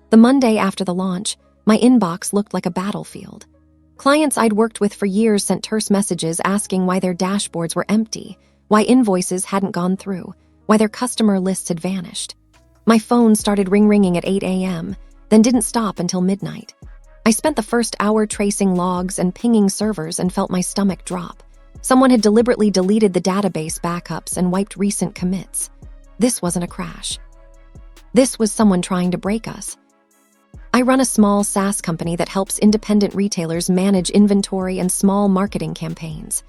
The Monday after the launch, my inbox looked like a battlefield. Clients I'd worked with for years sent terse messages asking why their dashboards were empty, why invoices hadn't gone through, why their customer lists had vanished. My phone started ringing at 8 a.m., then didn't stop until midnight. I spent the first hour tracing logs and pinging servers and felt my stomach drop. Someone had deliberately deleted the database backups and wiped recent commits. This wasn't a crash. This was someone trying to break us. I run a small SaaS company that helps independent retailers manage inventory and small marketing campaigns.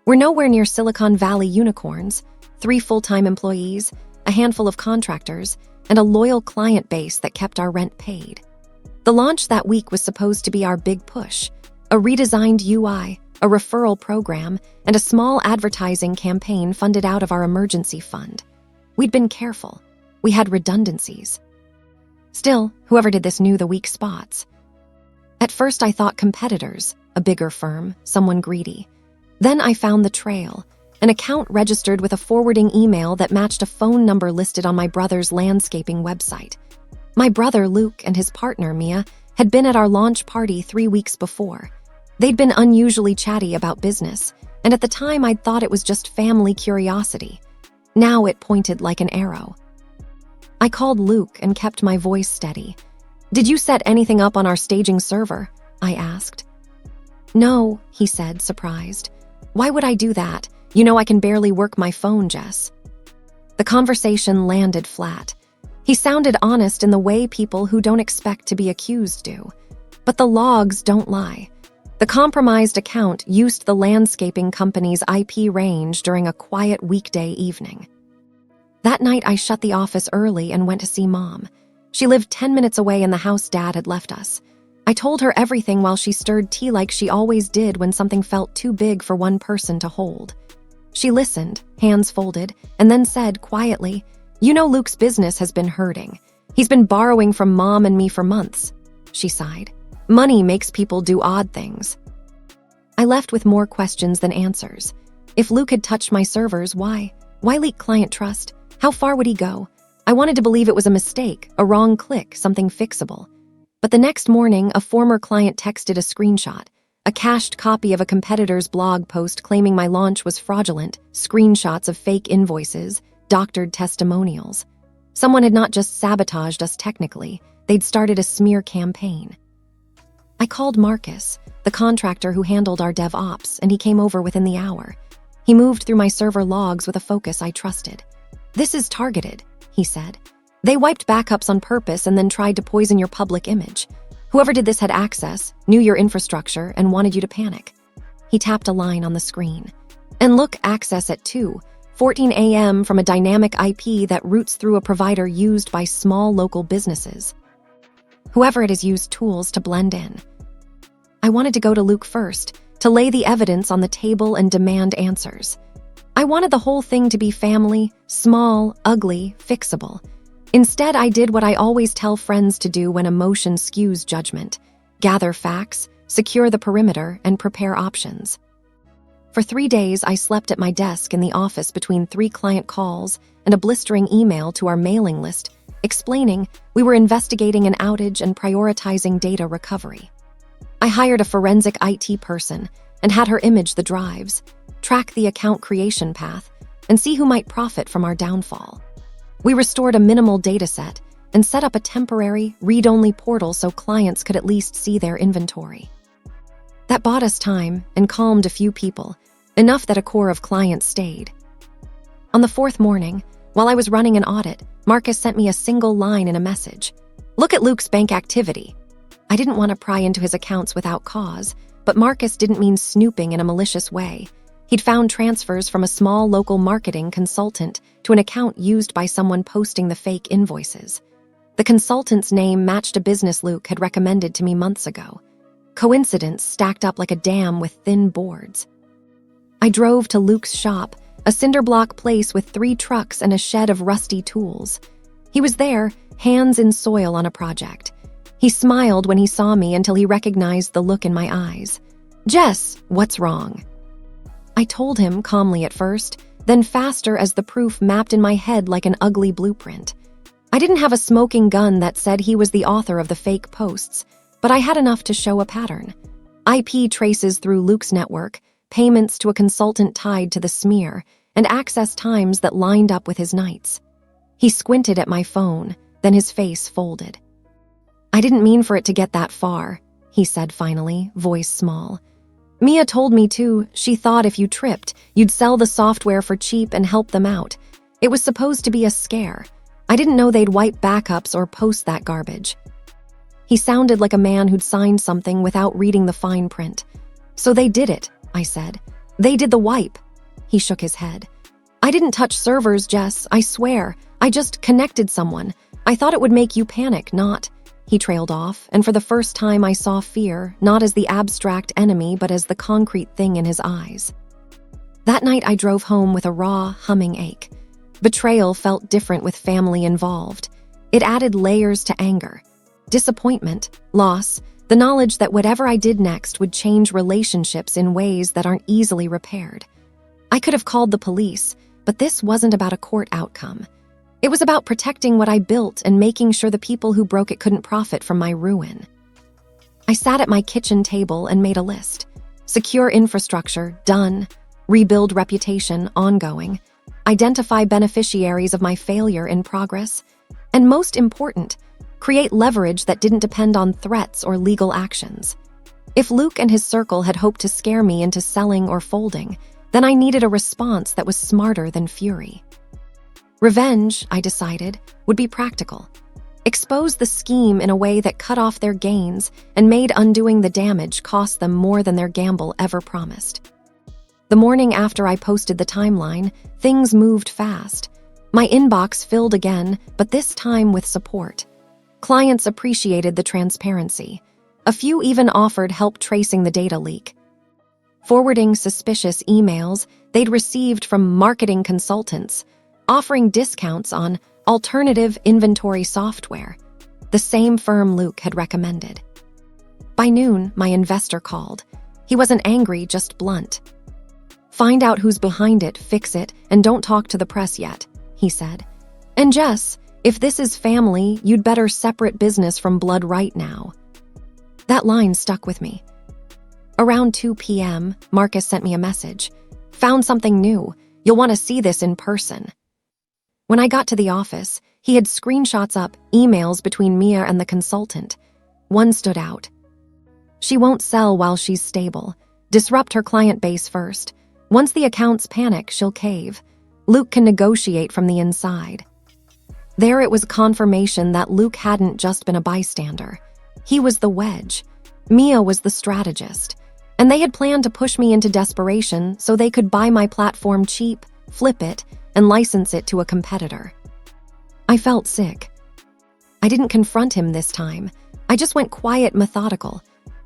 We're nowhere near Silicon Valley unicorns, 3 full-time employees, a handful of contractors, and a loyal client base that kept our rent paid. The launch that week was supposed to be our big push, a redesigned UI, a referral program, and a small advertising campaign funded out of our emergency fund. We'd been careful. We had redundancies. Still, whoever did this knew the weak spots. At first I thought competitors, a bigger firm, someone greedy. Then I found the trail, an account registered with a forwarding email that matched a phone number listed on my brother's landscaping website. My brother, Luke, and his partner, Mia, had been at our launch party 3 weeks before. They'd been unusually chatty about business, and at the time I'd thought it was just family curiosity. Now it pointed like an arrow. I called Luke and kept my voice steady. "Did you set anything up on our staging server?" I asked. "No," he said, surprised. "Why would I do that? You know I can barely work my phone, Jess." The conversation landed flat. He sounded honest in the way people who don't expect to be accused do. But the logs don't lie. The compromised account used the landscaping company's IP range during a quiet weekday evening. That night, I shut the office early and went to see Mom. She lived 10 minutes away in the house Dad had left us. I told her everything while she stirred tea like she always did when something felt too big for one person to hold. She listened, hands folded, and then said quietly, "You know Luke's business has been hurting. He's been borrowing from Mom and me for months." She sighed. "Money makes people do odd things." I left with more questions than answers. If Luke had touched my servers, why? Why leak client trust? How far would he go? I wanted to believe it was a mistake, a wrong click, something fixable. But the next morning, a former client texted a screenshot, a cached copy of a competitor's blog post claiming my launch was fraudulent, screenshots of fake invoices, doctored testimonials. Someone had not just sabotaged us technically, they'd started a smear campaign. I called Marcus, the contractor who handled our DevOps, and he came over within the hour. He moved through my server logs with a focus I trusted. "This is targeted," he said. "They wiped backups on purpose and then tried to poison your public image. Whoever did this had access, knew your infrastructure, and wanted you to panic." He tapped a line on the screen. "And look, access at 2:14 a.m. from a dynamic IP that routes through a provider used by small local businesses. Whoever it is used tools to blend in." I wanted to go to Luke first, to lay the evidence on the table and demand answers. I wanted the whole thing to be family, small, ugly, fixable. Instead, I did what I always tell friends to do when emotion skews judgment: gather facts, secure the perimeter, and prepare options. For 3 days, I slept at my desk in the office between 3 client calls and a blistering email to our mailing list explaining we were investigating an outage and prioritizing data recovery. I hired a forensic IT person and had her image the drives, track the account creation path, and see who might profit from our downfall. We restored a minimal dataset and set up a temporary, read-only portal so clients could at least see their inventory. That bought us time and calmed a few people, enough that a core of clients stayed. On the 4th morning, while I was running an audit, Marcus sent me a single line in a message. "Look at Luke's bank activity." I didn't want to pry into his accounts without cause, but Marcus didn't mean snooping in a malicious way. He'd found transfers from a small local marketing consultant to an account used by someone posting the fake invoices. The consultant's name matched a business Luke had recommended to me months ago. Coincidence stacked up like a dam with thin boards. I drove to Luke's shop, a cinder-block place with 3 trucks and a shed of rusty tools. He was there, hands in soil on a project. He smiled when he saw me until he recognized the look in my eyes. "Jess, what's wrong?" I told him calmly at first, then faster as the proof mapped in my head like an ugly blueprint. I didn't have a smoking gun that said he was the author of the fake posts, but I had enough to show a pattern. IP traces through Luke's network, payments to a consultant tied to the smear, and access times that lined up with his nights. He squinted at my phone, then his face folded. "I didn't mean for it to get that far," he said finally, voice small. "Mia told me too. She thought if you tripped, you'd sell the software for cheap and help them out. It was supposed to be a scare. I didn't know they'd wipe backups or post that garbage." He sounded like a man who'd signed something without reading the fine print. "So they did it," I said. "They did the wipe." He shook his head. "I didn't touch servers, Jess, I swear. I just connected someone. I thought it would make you panic, not..." He trailed off, and for the first time I saw fear, not as the abstract enemy, but as the concrete thing in his eyes. That night I drove home with a raw, humming ache. Betrayal felt different with family involved. It added layers to anger. Disappointment, loss, the knowledge that whatever I did next would change relationships in ways that aren't easily repaired. I could have called the police, but this wasn't about a court outcome. It was about protecting what I built and making sure the people who broke it couldn't profit from my ruin. I sat at my kitchen table and made a list. Secure infrastructure, done. Rebuild reputation, ongoing. Identify beneficiaries of my failure, in progress. And most important, create leverage that didn't depend on threats or legal actions. If Luke and his circle had hoped to scare me into selling or folding, then I needed a response that was smarter than fury. Revenge, I decided, would be practical. Expose the scheme in a way that cut off their gains and made undoing the damage cost them more than their gamble ever promised. The morning after I posted the timeline, things moved fast. My inbox filled again, but this time with support. Clients appreciated the transparency. A few even offered help tracing the data leak. Forwarding suspicious emails they'd received from marketing consultants, offering discounts on alternative inventory software, the same firm Luke had recommended. By noon, my investor called. He wasn't angry, just blunt. "Find out who's behind it, fix it, and don't talk to the press yet," he said. "And Jess, if this is family, you'd better separate business from blood right now." That line stuck with me. Around 2 p.m., Marcus sent me a message. "Found something new. You'll want to see this in person." When I got to the office, he had screenshots up, emails between Mia and the consultant. One stood out. "She won't sell while she's stable. Disrupt her client base first. Once the accounts panic, she'll cave. Luke can negotiate from the inside." There it was confirmation that Luke hadn't just been a bystander. He was the wedge. Mia was the strategist. And they had planned to push me into desperation so they could buy my platform cheap, flip it, and license it to a competitor. I felt sick. I didn't confront him this time. I just went quiet, methodical.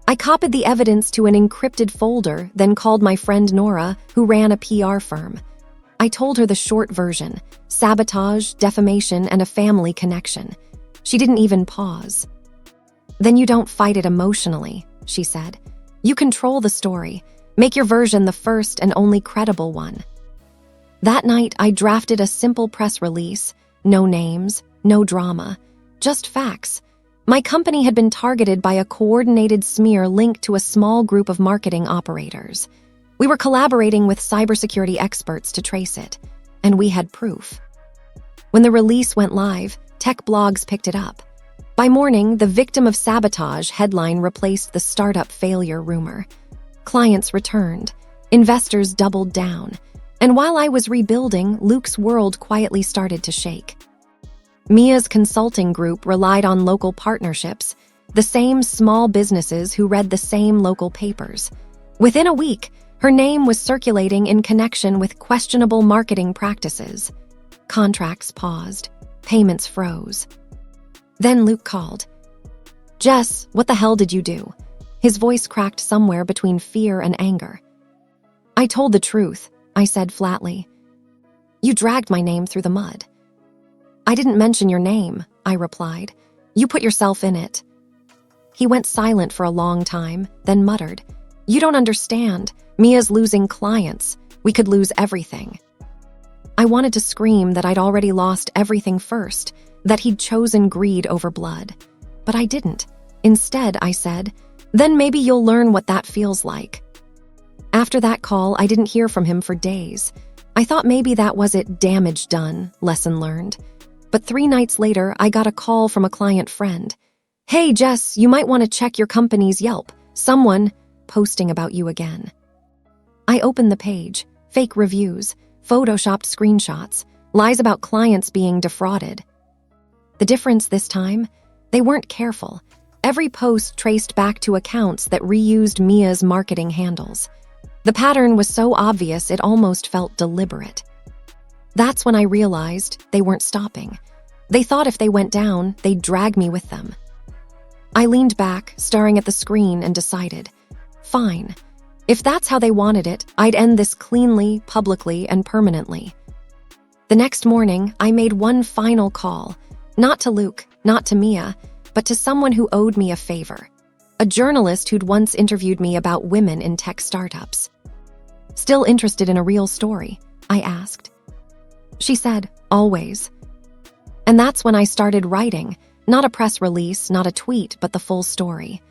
I copied the evidence to an encrypted folder, then called my friend Nora, who ran a PR firm. I told her the short version: sabotage, defamation, and a family connection. She didn't even pause. "Then you don't fight it emotionally," she said. "You control the story. Make your version the first and only credible one." That night, I drafted a simple press release. No names, no drama, just facts. My company had been targeted by a coordinated smear linked to a small group of marketing operators. We were collaborating with cybersecurity experts to trace it, and we had proof. When the release went live, tech blogs picked it up. By morning, the victim of sabotage headline replaced the startup failure rumor. Clients returned. Investors doubled down. And while I was rebuilding, Luke's world quietly started to shake. Mia's consulting group relied on local partnerships, the same small businesses who read the same local papers. Within a week, her name was circulating in connection with questionable marketing practices. Contracts paused. Payments froze. Then Luke called. "Jess, what the hell did you do?" His voice cracked somewhere between fear and anger. "I told the truth," I said flatly. "You dragged my name through the mud." "I didn't mention your name," I replied. "You put yourself in it." He went silent for a long time, then muttered, "You don't understand. Mia's losing clients. We could lose everything." I wanted to scream that I'd already lost everything first, that he'd chosen greed over blood. But I didn't. Instead, I said, "Then maybe you'll learn what that feels like." After that call, I didn't hear from him for days. I thought maybe that was it, damage done, lesson learned. But 3 nights later, I got a call from a client friend. "Hey, Jess, you might want to check your company's Yelp. Someone posting about you again." I opened the page. Fake reviews, photoshopped screenshots, lies about clients being defrauded. The difference this time? They weren't careful. Every post traced back to accounts that reused Mia's marketing handles. The pattern was so obvious it almost felt deliberate. That's when I realized they weren't stopping. They thought if they went down, they'd drag me with them. I leaned back, staring at the screen, and decided, fine. If that's how they wanted it, I'd end this cleanly, publicly, and permanently. The next morning, I made one final call, not to Luke, not to Mia, but to someone who owed me a favor. A journalist who'd once interviewed me about women in tech startups. "Still interested in a real story?" I asked. She said, "Always." And that's when I started writing, not a press release, not a tweet, but the full story.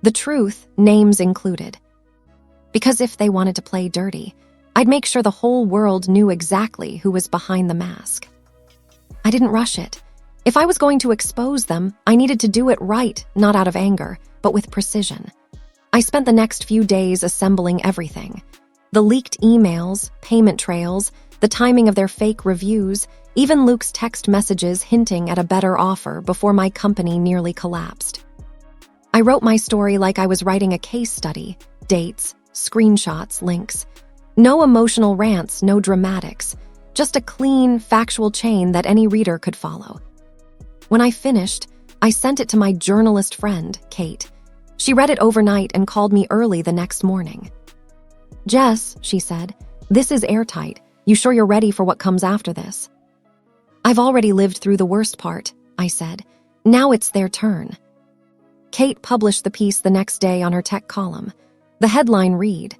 The truth, names included. Because if they wanted to play dirty, I'd make sure the whole world knew exactly who was behind the mask. I didn't rush it. If I was going to expose them, I needed to do it right, not out of anger, but with precision. I spent the next few days assembling everything. The leaked emails, payment trails, the timing of their fake reviews, even Luke's text messages hinting at a better offer before my company nearly collapsed. I wrote my story like I was writing a case study, dates, screenshots, links. No emotional rants, no dramatics, just a clean, factual chain that any reader could follow. When I finished, I sent it to my journalist friend, Kate. She read it overnight and called me early the next morning. "Jess," she said, "this is airtight. You sure you're ready for what comes after this?" "I've already lived through the worst part," I said. "Now it's their turn." Kate published the piece the next day on her tech column. The headline read,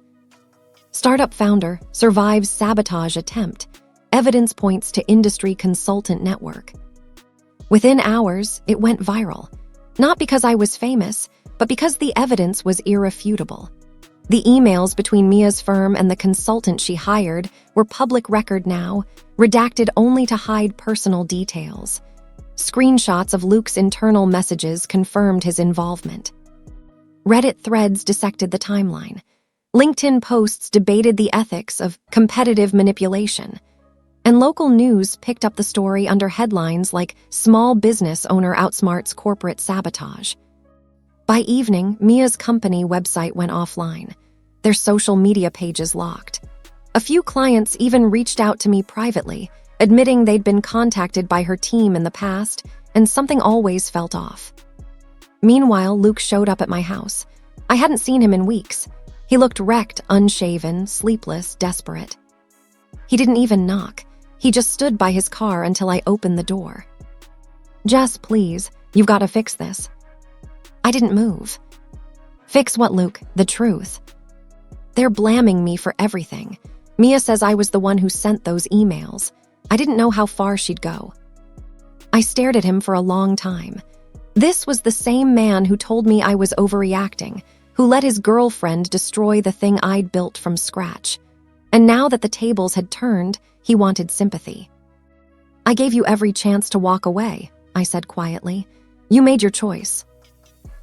"Startup founder survives sabotage attempt. Evidence points to industry consultant network." Within hours, it went viral. Not because I was famous, but because the evidence was irrefutable. The emails between Mia's firm and the consultant she hired were public record now, redacted only to hide personal details. Screenshots of Luke's internal messages confirmed his involvement. Reddit threads dissected the timeline. LinkedIn posts debated the ethics of competitive manipulation. And local news picked up the story under headlines like "Small Business Owner Outsmarts Corporate Sabotage." By evening, Mia's company website went offline. Their social media pages locked. A few clients even reached out to me privately, admitting they'd been contacted by her team in the past, and something always felt off. Meanwhile, Luke showed up at my house. I hadn't seen him in weeks. He looked wrecked, unshaven, sleepless, desperate. He didn't even knock. He just stood by his car until I opened the door. "Jess, please, you've got to fix this." I didn't move. "Fix what, Luke? The truth." "They're blaming me for everything. Mia says I was the one who sent those emails." I didn't know how far she'd go. I stared at him for a long time. This was the same man who told me I was overreacting, who let his girlfriend destroy the thing I'd built from scratch. And now that the tables had turned, he wanted sympathy. "I gave you every chance to walk away," I said quietly. "You made your choice."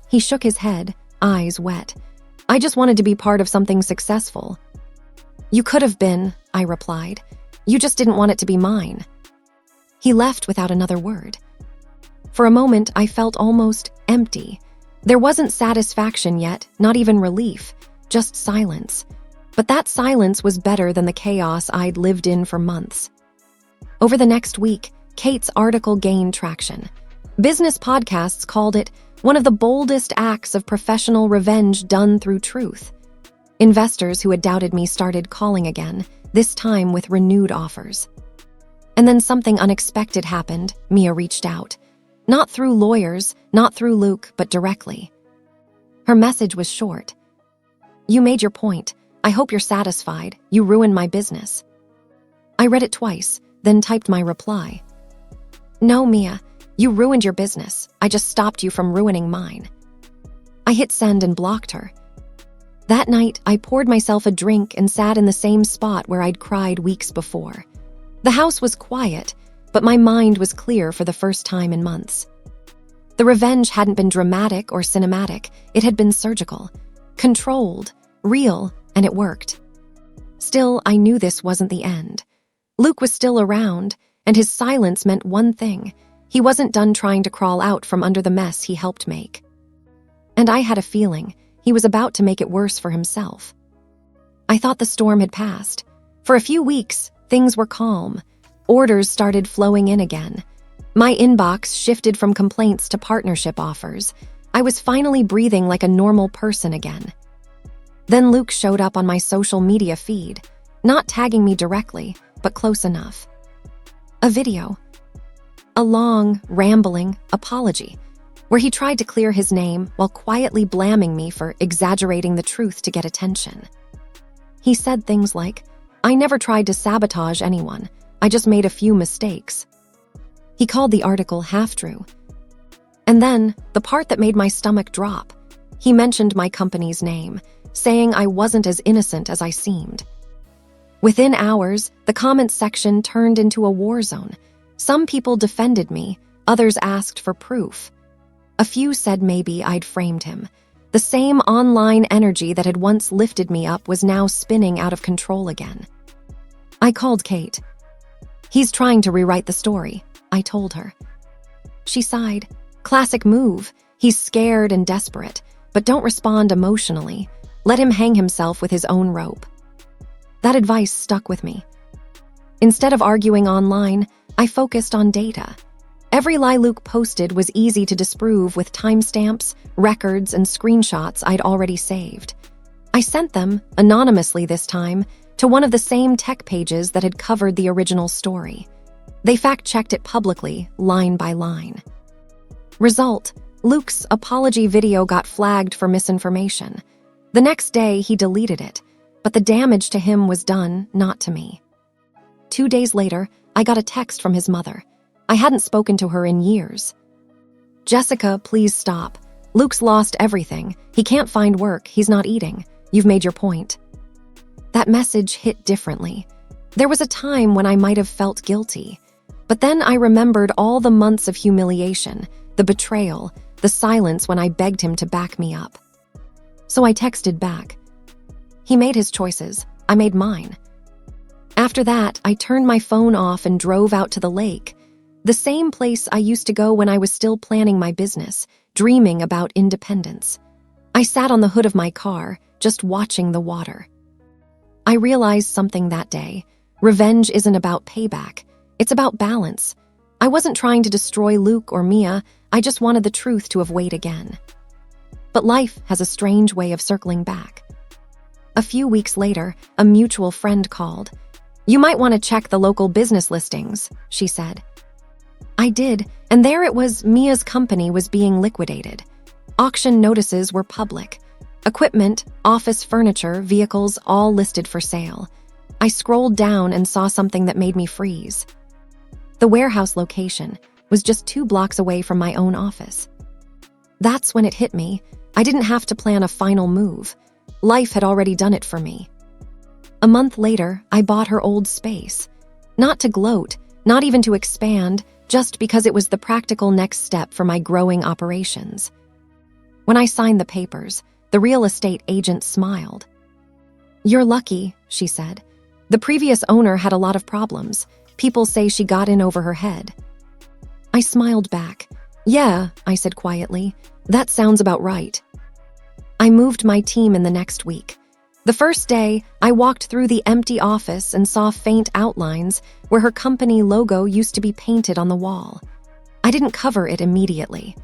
He shook his head, eyes wet. "I just wanted to be part of something successful." "You could have been," I replied. "You just didn't want it to be mine." He left without another word. For a moment, I felt almost empty. There wasn't satisfaction yet, not even relief, just silence. But that silence was better than the chaos I'd lived in for months. Over the next week, Kate's article gained traction. Business podcasts called it one of the boldest acts of professional revenge done through truth. Investors who had doubted me started calling again, this time with renewed offers. And then something unexpected happened. Mia reached out. Not through lawyers, not through Luke, but directly. Her message was short. "You made your point. I hope you're satisfied. You ruined my business." I read it twice, then typed my reply. "No, Mia, You ruined your business. I just stopped you from ruining mine. I hit send and blocked her. That night, I poured myself a drink and sat in the same spot where I'd cried weeks before. The house was quiet, but my mind was clear for the first time in months. The revenge hadn't been dramatic or cinematic. It had been surgical, controlled, real, and it worked. Still, I knew this wasn't the end. Luke was still around, and his silence meant one thing. He wasn't done trying to crawl out from under the mess he helped make. And I had a feeling he was about to make it worse for himself. I thought the storm had passed. For a few weeks, things were calm. Orders started flowing in again. My inbox shifted from complaints to partnership offers. I was finally breathing like a normal person again. Then Luke showed up on my social media feed, not tagging me directly, but close enough. A video. A long, rambling apology, where he tried to clear his name while quietly blaming me for exaggerating the truth to get attention. He said things like, "I never tried to sabotage anyone. I just made a few mistakes." He called the article half-true. And then, the part that made my stomach drop, he mentioned my company's name, saying I wasn't as innocent as I seemed. Within hours, the comments section turned into a war zone. Some people defended me, others asked for proof. A few said maybe I'd framed him. The same online energy that had once lifted me up was now spinning out of control again. I called Kate. "He's trying to rewrite the story," I told her. She sighed. "Classic move. He's scared and desperate, but don't respond emotionally. Let him hang himself with his own rope." That advice stuck with me. Instead of arguing online, I focused on data. Every lie Luke posted was easy to disprove with timestamps, records, and screenshots I'd already saved. I sent them, anonymously this time, to one of the same tech pages that had covered the original story. They fact-checked it publicly, line by line. Result: Luke's apology video got flagged for misinformation. The next day, he deleted it, but the damage to him was done, not to me. 2 days later, I got a text from his mother. I hadn't spoken to her in years. "Jessica, please stop. Luke's lost everything. He can't find work. He's not eating. You've made your point." That message hit differently. There was a time when I might have felt guilty, but then I remembered all the months of humiliation, the betrayal, the silence when I begged him to back me up. So I texted back. He made his choices. I made mine. After that, I turned my phone off and drove out to the lake, the same place I used to go when I was still planning my business, dreaming about independence. I sat on the hood of my car, just watching the water. I realized something that day. Revenge isn't about payback. It's about balance. I wasn't trying to destroy Luke or Mia. I just wanted the truth to have weighed again. But life has a strange way of circling back. A few weeks later, a mutual friend called. "You might want to check the local business listings," she said. I did, and there it was. Mia's company was being liquidated. Auction notices were public. Equipment, office furniture, vehicles, all listed for sale. I scrolled down and saw something that made me freeze. The warehouse location was just 2 blocks away from my own office. That's when it hit me. I didn't have to plan a final move. Life had already done it for me. A month later, I bought her old space. Not to gloat, not even to expand, just because it was the practical next step for my growing operations. When I signed the papers, the real estate agent smiled. "You're lucky," she said. "The previous owner had a lot of problems. People say she got in over her head." I smiled back. "Yeah," I said quietly. "That sounds about right." I moved my team in the next week. The first day, I walked through the empty office and saw faint outlines where her company logo used to be painted on the wall. I didn't cover it immediately.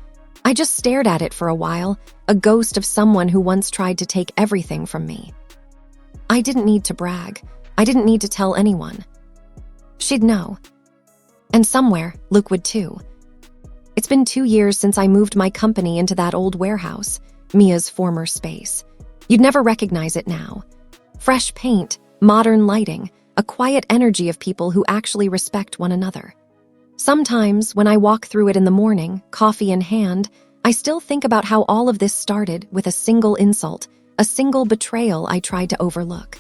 I just stared at it for a while, a ghost of someone who once tried to take everything from me. I didn't need to brag. I didn't need to tell anyone. She'd know. And somewhere, Luke would too. It's been 2 years since I moved my company into that old warehouse, Mia's former space. You'd never recognize it now. Fresh paint, modern lighting, a quiet energy of people who actually respect one another. Sometimes, when I walk through it in the morning, coffee in hand, I still think about how all of this started with a single insult, a single betrayal I tried to overlook.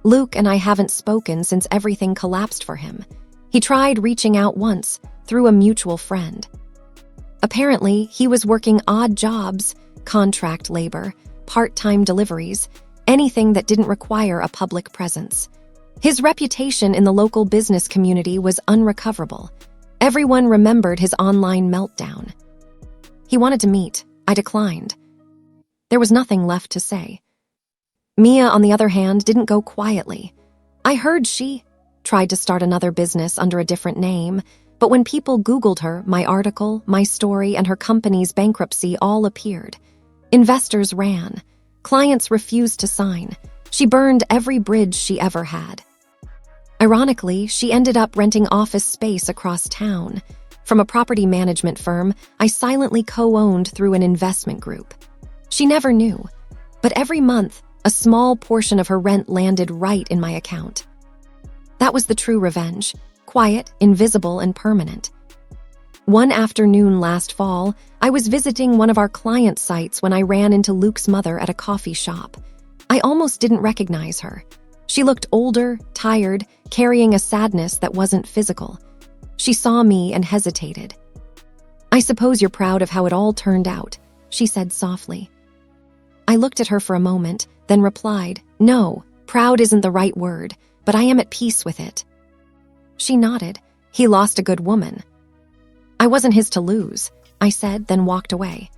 Luke and I haven't spoken since everything collapsed for him. He tried reaching out once, through a mutual friend. Apparently, he was working odd jobs, contract labor, part-time deliveries, anything that didn't require a public presence. His reputation in the local business community was unrecoverable. Everyone remembered his online meltdown. He wanted to meet. I declined. There was nothing left to say. Mia, on the other hand, didn't go quietly. I heard she tried to start another business under a different name, but when people Googled her, my article, my story, and her company's bankruptcy all appeared. Investors ran. Clients refused to sign. She burned every bridge she ever had. Ironically, she ended up renting office space across town. From a property management firm I silently co-owned through an investment group. She never knew, but every month, a small portion of her rent landed right in my account. That was the true revenge, quiet, invisible, and permanent. One afternoon last fall, I was visiting one of our client sites when I ran into Luke's mother at a coffee shop. I almost didn't recognize her. She looked older, tired, carrying a sadness that wasn't physical. She saw me and hesitated. "I suppose you're proud of how it all turned out," she said softly. I looked at her for a moment, then replied, "No, proud isn't the right word, but I am at peace with it." She nodded. "He lost a good woman." "I wasn't his to lose," I said, then walked away.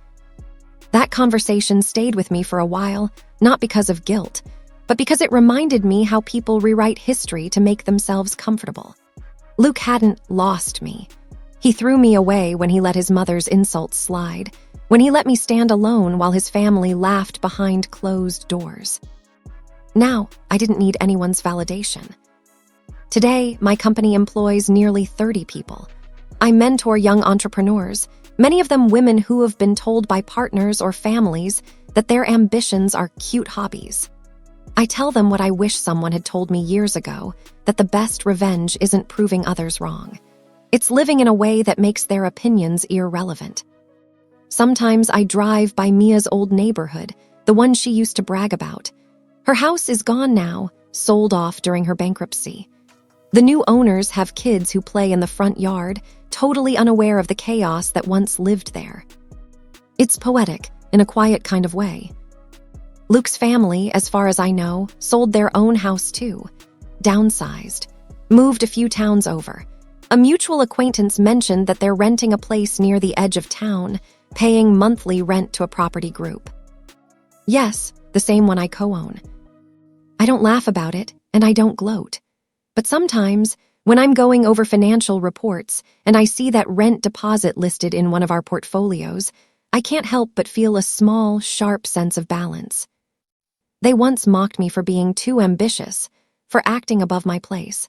That conversation stayed with me for a while, not because of guilt, but because it reminded me how people rewrite history to make themselves comfortable. Luke hadn't lost me. He threw me away when he let his mother's insults slide, when he let me stand alone while his family laughed behind closed doors. Now, I didn't need anyone's validation. Today, my company employs nearly 30 people. I mentor young entrepreneurs, many of them women who have been told by partners or families that their ambitions are cute hobbies. I tell them what I wish someone had told me years ago, that the best revenge isn't proving others wrong. It's living in a way that makes their opinions irrelevant. Sometimes I drive by Mia's old neighborhood, the one she used to brag about. Her house is gone now, sold off during her bankruptcy. The new owners have kids who play in the front yard, totally unaware of the chaos that once lived there. It's poetic, in a quiet kind of way. Luke's family, as far as I know, sold their own house too, downsized, moved a few towns over. A mutual acquaintance mentioned that they're renting a place near the edge of town, paying monthly rent to a property group. Yes, the same one I co-own. I don't laugh about it, and I don't gloat. But sometimes, when I'm going over financial reports and I see that rent deposit listed in one of our portfolios, I can't help but feel a small, sharp sense of balance. They once mocked me for being too ambitious, for acting above my place.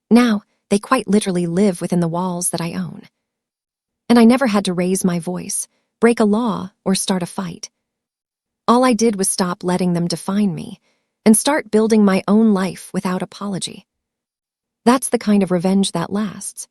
Now, they quite literally live within the walls that I own. And I never had to raise my voice, break a law, or start a fight. All I did was stop letting them define me and start building my own life without apology. That's the kind of revenge that lasts.